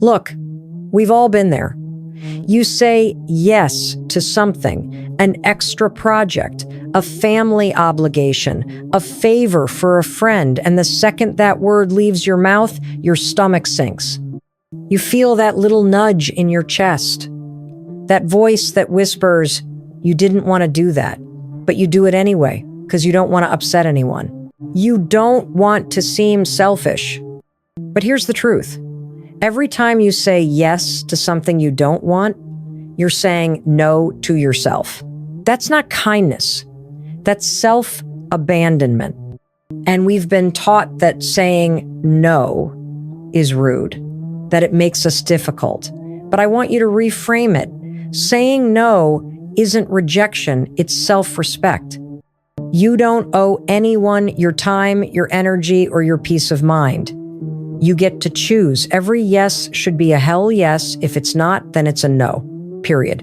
Look, we've all been there. You say yes to something, an extra project, a family obligation, a favor for a friend, and the second that word leaves your mouth, your stomach sinks. You feel that little nudge in your chest, that voice that whispers, you didn't want to do that, but you do it anyway because you don't want to upset anyone. You don't want to seem selfish. But here's the truth. Every time you say yes to something you don't want, you're saying no to yourself. That's not kindness. That's self-abandonment. And we've been taught that saying no is rude, that it makes us difficult. But I want you to reframe it. Saying no isn't rejection, it's self-respect. You don't owe anyone your time, your energy, or your peace of mind. You get to choose. Every yes should be a hell yes. If it's not, then it's a no. Period.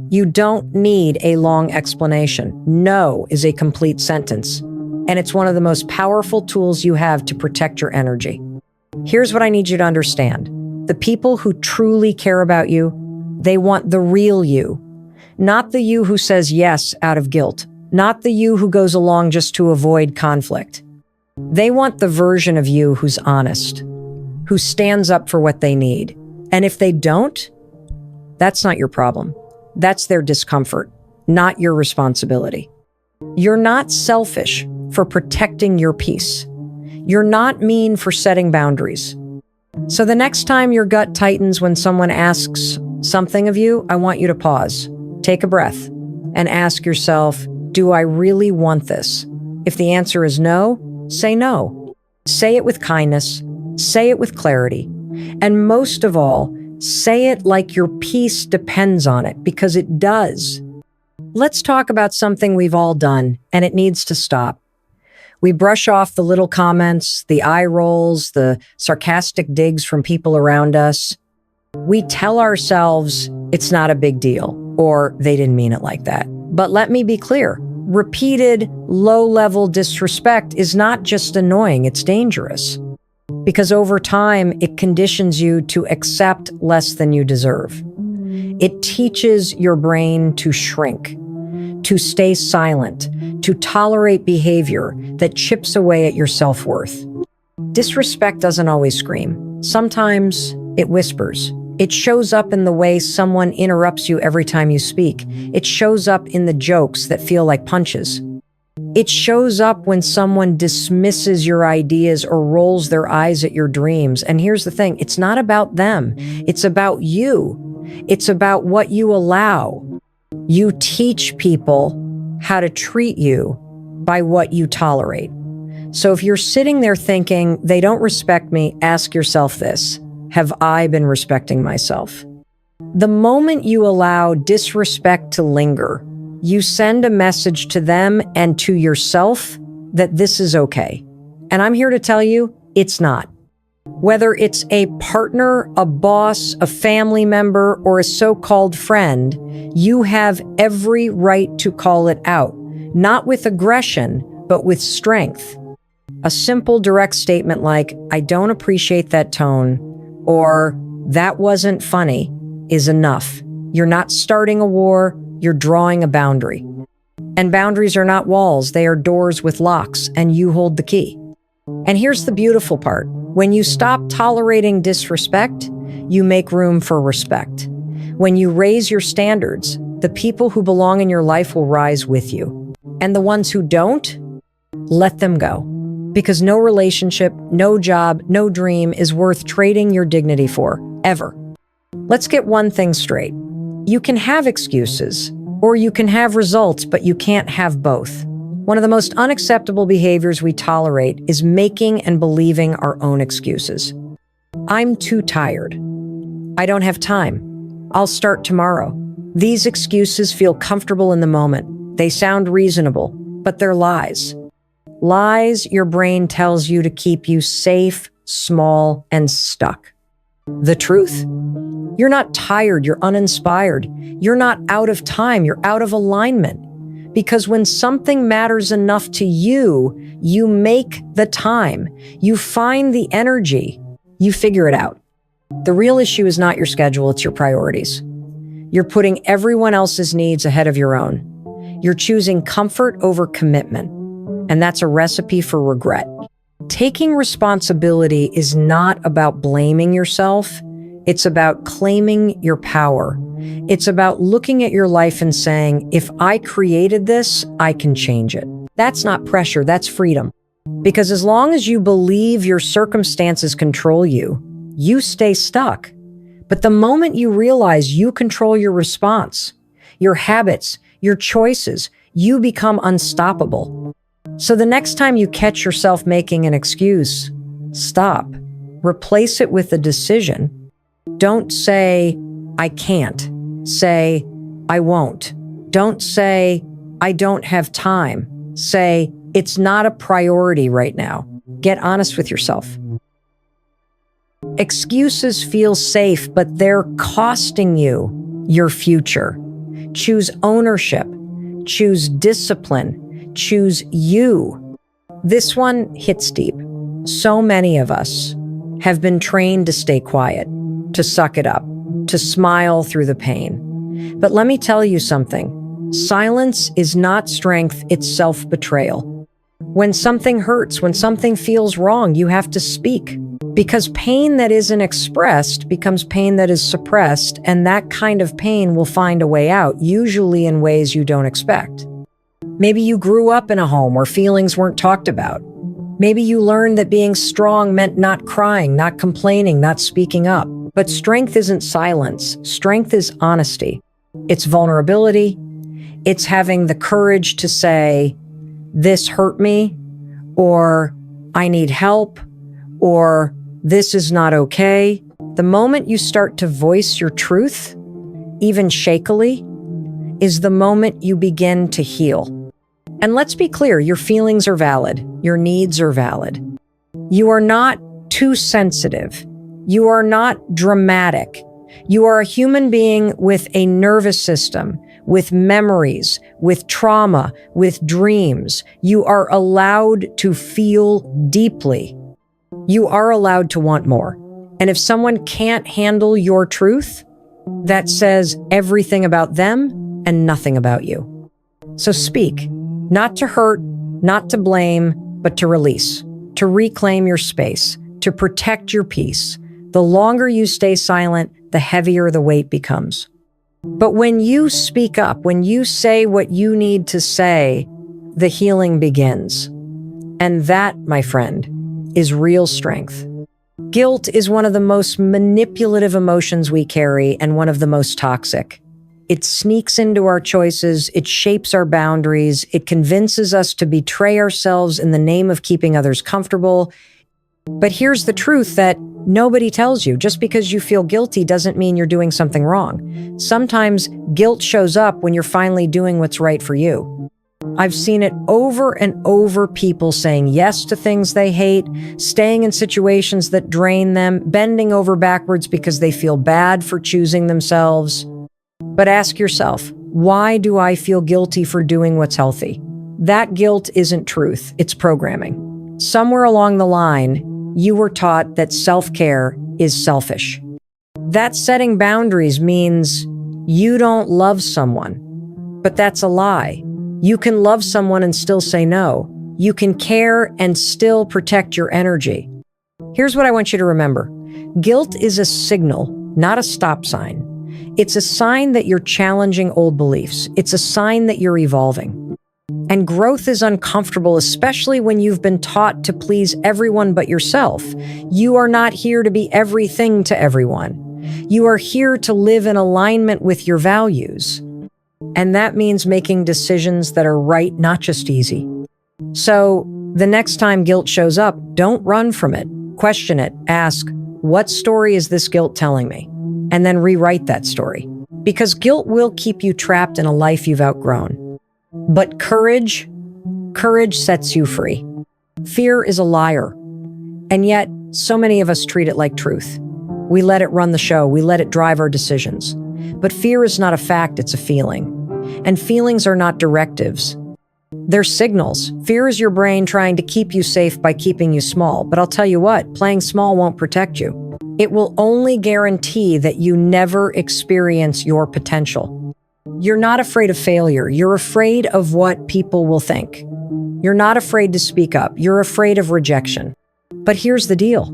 You don't need a long explanation. No is a complete sentence, and it's one of the most powerful tools you have to protect your energy. Here's what I need you to understand. The people who truly care about you, they want the real you, not the you who says yes out of guilt, not the you who goes along just to avoid conflict. They want the version of you who's honest, who stands up for what they need. And if they don't, that's not your problem. That's their discomfort, not your responsibility. You're not selfish for protecting your peace. You're not mean for setting boundaries. So the next time your gut tightens when someone asks something of you, I want you to pause, take a breath, and ask yourself, do I really want this? If the answer is no, say no. Say it with kindness, say it with clarity, and most of all, say it like your peace depends on it, because it does. Let's talk about something we've all done, and it needs to stop. We brush off the little comments, the eye rolls, the sarcastic digs from people around us. We tell ourselves it's not a big deal, or they didn't mean it like that. But let me be clear. Repeated, low-level disrespect is not just annoying, it's dangerous. Because over time, it conditions you to accept less than you deserve. It teaches your brain to shrink, to stay silent, to tolerate behavior that chips away at your self-worth. Disrespect doesn't always scream. Sometimes it whispers. It shows up in the way someone interrupts you every time you speak. It shows up in the jokes that feel like punches. It shows up when someone dismisses your ideas or rolls their eyes at your dreams. And here's the thing, it's not about them. It's about you. It's about what you allow. You teach people how to treat you by what you tolerate. So if you're sitting there thinking, they don't respect me, ask yourself this. Have I been respecting myself? The moment you allow disrespect to linger, you send a message to them and to yourself that this is okay. And I'm here to tell you, it's not. Whether it's a partner, a boss, a family member, or a so-called friend, you have every right to call it out, not with aggression, but with strength. A simple, direct statement like, I don't appreciate that tone, or that wasn't funny, is enough. You're not starting a war, you're drawing a boundary. And boundaries are not walls, they are doors with locks, and you hold the key. And here's the beautiful part. When you stop tolerating disrespect, you make room for respect. When you raise your standards, the people who belong in your life will rise with you. And the ones who don't, let them go. Because no relationship, no job, no dream is worth trading your dignity for, ever. Let's get one thing straight. You can have excuses, or you can have results, but you can't have both. One of the most unacceptable behaviors we tolerate is making and believing our own excuses. I'm too tired. I don't have time. I'll start tomorrow. These excuses feel comfortable in the moment. They sound reasonable, but they're lies. Lies your brain tells you to keep you safe, small, and stuck. The truth? You're not tired, you're uninspired. You're not out of time, you're out of alignment. Because when something matters enough to you, you make the time, you find the energy, you figure it out. The real issue is not your schedule, it's your priorities. You're putting everyone else's needs ahead of your own. You're choosing comfort over commitment, and that's a recipe for regret. Taking responsibility is not about blaming yourself. It's about claiming your power. It's about looking at your life and saying, if I created this, I can change it. That's not pressure, that's freedom. Because as long as you believe your circumstances control you, you stay stuck. But the moment you realize you control your response, your habits, your choices, you become unstoppable. So the next time you catch yourself making an excuse, stop. Replace it with a decision. Don't say, I can't. Say, I won't. Don't say, I don't have time. Say, it's not a priority right now. Get honest with yourself. Excuses feel safe, but they're costing you your future. Choose ownership. Choose discipline. Choose you. This one hits deep. So many of us have been trained to stay quiet, to suck it up, to smile through the pain. But let me tell you something. Silence is not strength, it's self-betrayal. When something hurts, when something feels wrong, you have to speak. Because pain that isn't expressed becomes pain that is suppressed, and that kind of pain will find a way out, usually in ways you don't expect. Maybe you grew up in a home where feelings weren't talked about. Maybe you learned that being strong meant not crying, not complaining, not speaking up. But strength isn't silence. Strength is honesty. It's vulnerability. It's having the courage to say, this hurt me, or I need help, or this is not okay. The moment you start to voice your truth, even shakily, is the moment you begin to heal. And let's be clear, your feelings are valid. Your needs are valid. You are not too sensitive. You are not dramatic. You are a human being with a nervous system, with memories, with trauma, with dreams. You are allowed to feel deeply. You are allowed to want more. And if someone can't handle your truth, that says everything about them and nothing about you. So speak, not to hurt, not to blame, but to release, to reclaim your space, to protect your peace. The longer you stay silent, the heavier the weight becomes. But when you speak up, when you say what you need to say, the healing begins. And that, my friend, is real strength. Guilt is one of the most manipulative emotions we carry and one of the most toxic. It sneaks into our choices, it shapes our boundaries, it convinces us to betray ourselves in the name of keeping others comfortable. But here's the truth that nobody tells you. Just because you feel guilty doesn't mean you're doing something wrong. Sometimes guilt shows up when you're finally doing what's right for you. I've seen it over and over, people saying yes to things they hate, staying in situations that drain them, bending over backwards because they feel bad for choosing themselves. But ask yourself, why do I feel guilty for doing what's healthy? That guilt isn't truth, it's programming. Somewhere along the line, you were taught that self-care is selfish. That setting boundaries means you don't love someone. But that's a lie. You can love someone and still say no. You can care and still protect your energy. Here's what I want you to remember. Guilt is a signal, not a stop sign. It's a sign that you're challenging old beliefs. It's a sign that you're evolving. And growth is uncomfortable, especially when you've been taught to please everyone but yourself. You are not here to be everything to everyone. You are here to live in alignment with your values. And that means making decisions that are right, not just easy. So the next time guilt shows up, don't run from it. Question it. Ask, what story is this guilt telling me? And then rewrite that story. Because guilt will keep you trapped in a life you've outgrown. But courage sets you free. Fear is a liar. And yet, so many of us treat it like truth. We let it run the show. We let it drive our decisions. But fear is not a fact, it's a feeling. And feelings are not directives. They're signals. Fear is your brain trying to keep you safe by keeping you small. But I'll tell you what, playing small won't protect you. It will only guarantee that you never experience your potential. You're not afraid of failure. You're afraid of what people will think. You're not afraid to speak up. You're afraid of rejection. But here's the deal.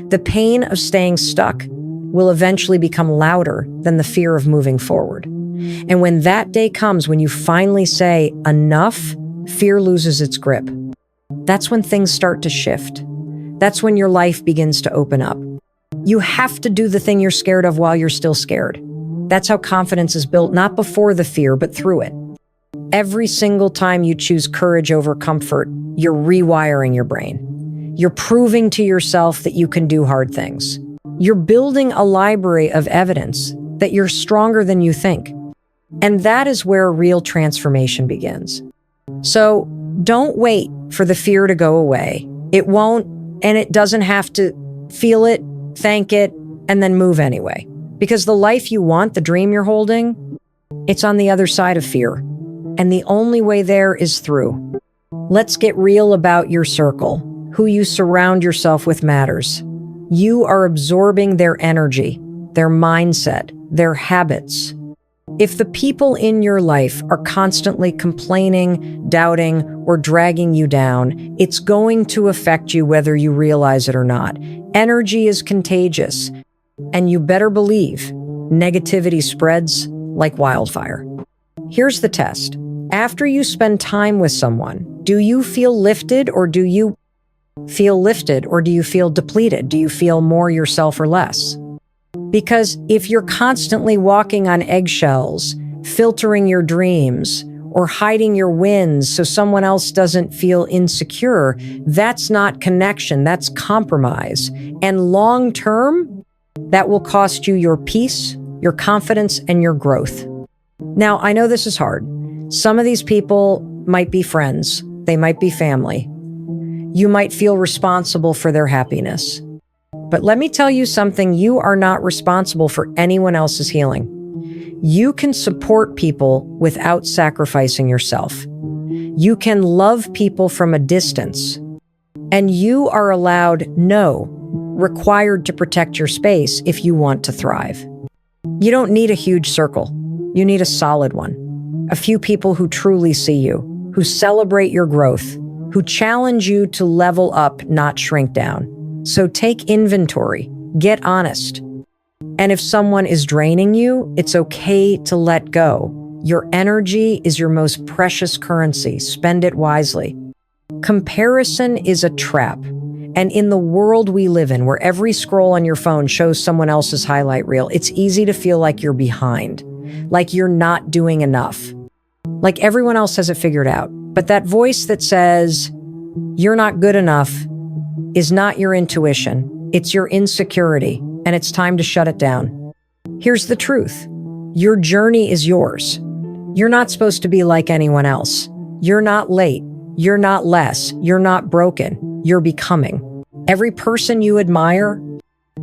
The pain of staying stuck will eventually become louder than the fear of moving forward. And when that day comes, when you finally say enough, fear loses its grip. That's when things start to shift. That's when your life begins to open up. You have to do the thing you're scared of while you're still scared. That's how confidence is built, not before the fear, but through it. Every single time you choose courage over comfort, you're rewiring your brain. You're proving to yourself that you can do hard things. You're building a library of evidence that you're stronger than you think. And that is where real transformation begins. So don't wait for the fear to go away. It won't, and it doesn't have to. Feel it, thank it, and then move anyway. Because the life you want, the dream you're holding, it's on the other side of fear. And the only way there is through. Let's get real about your circle. Who you surround yourself with matters. You are absorbing their energy, their mindset, their habits. If the people in your life are constantly complaining, doubting, or dragging you down, it's going to affect you whether you realize it or not. Energy is contagious, and you better believe negativity spreads like wildfire. Here's the test. After you spend time with someone, do you feel lifted or do you feel depleted? Do you feel more yourself or less? Because if you're constantly walking on eggshells, filtering your dreams, or hiding your wins so someone else doesn't feel insecure, that's not connection, that's compromise. And long term, that will cost you your peace, your confidence, and your growth. Now, I know this is hard. Some of these people might be friends, they might be family. You might feel responsible for their happiness. But let me tell you something, you are not responsible for anyone else's healing. You can support people without sacrificing yourself. You can love people from a distance. And you are required to protect your space if you want to thrive. You don't need a huge circle. You need a solid one. A few people who truly see you, who celebrate your growth, who challenge you to level up, not shrink down. So take inventory, get honest. And if someone is draining you, it's okay to let go. Your energy is your most precious currency. Spend it wisely. Comparison is a trap. And in the world we live in, where every scroll on your phone shows someone else's highlight reel, it's easy to feel like you're behind, like you're not doing enough, like everyone else has it figured out. But that voice that says, you're not good enough, is not your intuition. It's your insecurity, and it's time to shut it down. Here's the truth. Your journey is yours. You're not supposed to be like anyone else. You're not late. You're not less. You're not broken. You're becoming. Every person you admire,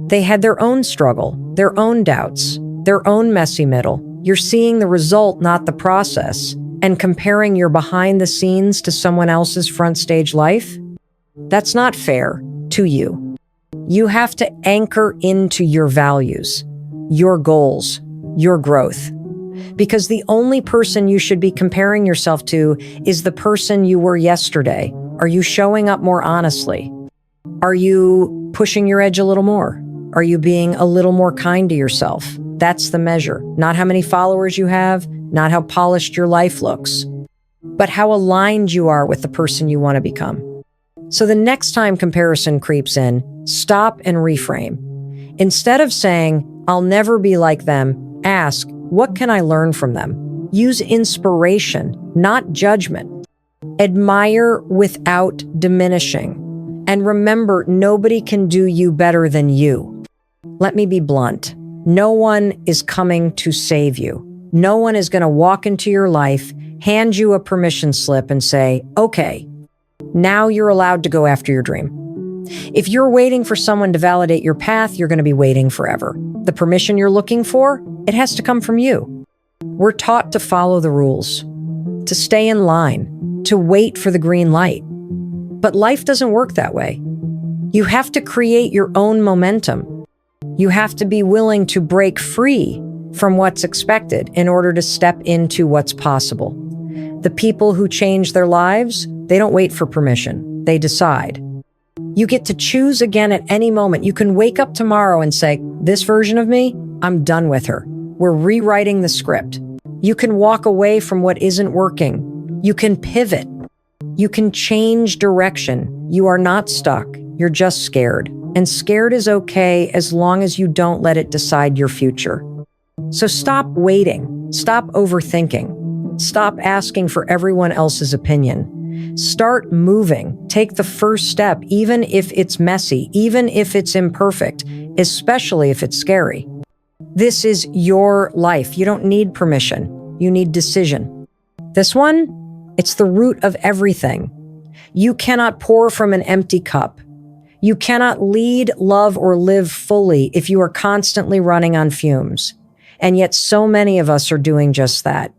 they had their own struggle, their own doubts, their own messy middle. You're seeing the result, not the process, and comparing your behind the scenes to someone else's front stage life, that's not fair to you. You have to anchor into your values, your goals, your growth. Because the only person you should be comparing yourself to is the person you were yesterday. Are you showing up more honestly? Are you pushing your edge a little more? Are you being a little more kind to yourself? That's the measure. Not how many followers you have, not how polished your life looks, but how aligned you are with the person you want to become. So the next time comparison creeps in, stop and reframe. Instead of saying, I'll never be like them, ask, what can I learn from them? Use inspiration, not judgment. Admire without diminishing. And remember, nobody can do you better than you. Let me be blunt. No one is coming to save you. No one is going to walk into your life, hand you a permission slip and say, okay, now you're allowed to go after your dream. If you're waiting for someone to validate your path, you're going to be waiting forever. The permission you're looking for, it has to come from you. We're taught to follow the rules, to stay in line, to wait for the green light. But life doesn't work that way. You have to create your own momentum. You have to be willing to break free from what's expected in order to step into what's possible. The people who change their lives, they don't wait for permission. They decide. You get to choose again at any moment. You can wake up tomorrow and say, this version of me, I'm done with her. We're rewriting the script. You can walk away from what isn't working. You can pivot. You can change direction. You are not stuck. You're just scared. And scared is okay as long as you don't let it decide your future. So stop waiting. Stop overthinking. Stop asking for everyone else's opinion. Start moving. Take the first step, even if it's messy, even if it's imperfect, especially if it's scary. This is your life. You don't need permission. You need decision. This one, it's the root of everything. You cannot pour from an empty cup. You cannot lead, love, or live fully if you are constantly running on fumes. And yet so many of us are doing just that.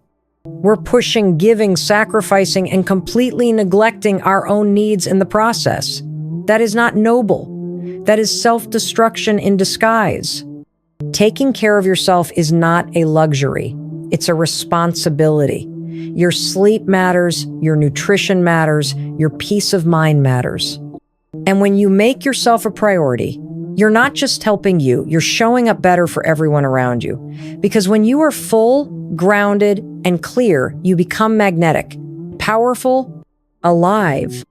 We're pushing, giving, sacrificing, and completely neglecting our own needs in the process. That is not noble. That is self-destruction in disguise. Taking care of yourself is not a luxury. It's a responsibility. Your sleep matters, your nutrition matters, your peace of mind matters. And when you make yourself a priority, you're not just helping you, you're showing up better for everyone around you. Because when you are full, grounded, and clear, you become magnetic, powerful, alive.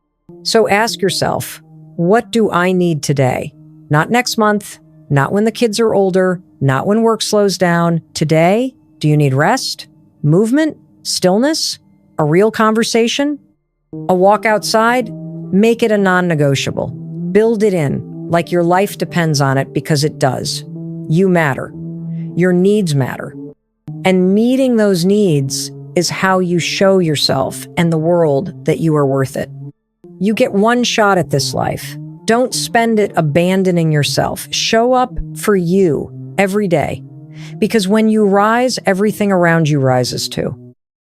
So ask yourself, what do I need today? Not next month, not when the kids are older, not when work slows down. Today, do you need rest, movement, stillness, a real conversation, a walk outside? Make it a non-negotiable. Build it in. Like your life depends on it, because it does. You matter. Your needs matter. And meeting those needs is how you show yourself and the world that you are worth it. You get one shot at this life. Don't spend it abandoning yourself. Show up for you every day. Because when you rise, everything around you rises too.